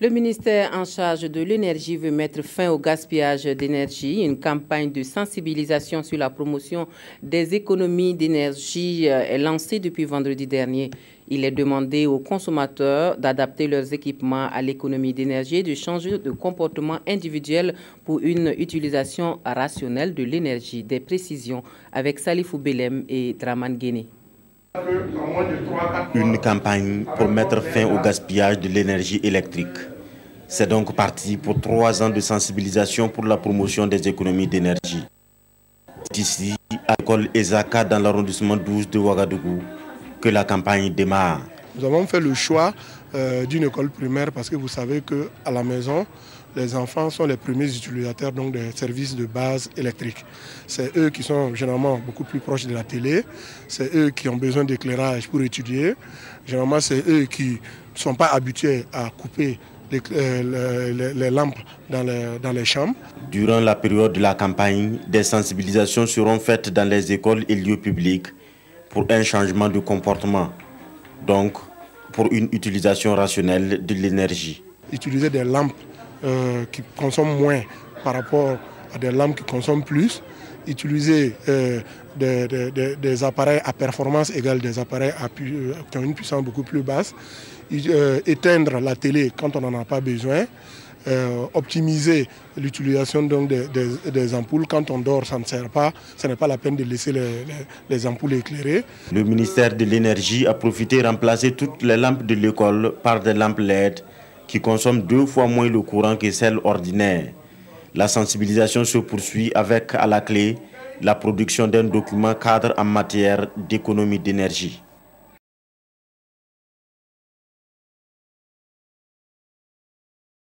Le ministère en charge de l'énergie veut mettre fin au gaspillage d'énergie. Une campagne de sensibilisation sur la promotion des économies d'énergie est lancée depuis vendredi dernier. Il est demandé aux consommateurs d'adapter leurs équipements à l'économie d'énergie et de changer de comportement individuel pour une utilisation rationnelle de l'énergie. Des précisions avec Salifou Belem et Draman Guéné. Une campagne pour mettre fin au gaspillage de l'énergie électrique. C'est donc parti pour 3 ans de sensibilisation pour la promotion des économies d'énergie. Ici, à l'école Ezaka dans l'arrondissement 12 de Ouagadougou, que la campagne démarre. Nous avons fait le choix d'une école primaire parce que vous savez qu'à la maison, les enfants sont les premiers utilisateurs donc, des services de base électriques. C'est eux qui sont généralement beaucoup plus proches de la télé, c'est eux qui ont besoin d'éclairage pour étudier. Généralement, c'est eux qui ne sont pas habitués à couper les lampes dans les chambres. Durant la période de la campagne, des sensibilisations seront faites dans les écoles et lieux publics pour un changement de comportement, donc pour une utilisation rationnelle de l'énergie. Utiliser des lampes qui consomment moins par rapport à des lampes qui consomment plus, utiliser des appareils à performance égale des appareils qui ont une puissance beaucoup plus basse, éteindre la télé quand on n'en a pas besoin, optimiser l'utilisation des ampoules. Quand on dort, ça ne sert pas, ce n'est pas la peine de laisser les ampoules éclairées. Le ministère de l'Énergie a profité de remplacer toutes les lampes de l'école par des lampes LED qui consomment 2 fois moins le courant que celles ordinaires. La sensibilisation se poursuit avec, à la clé, la production d'un document cadre en matière d'économie d'énergie.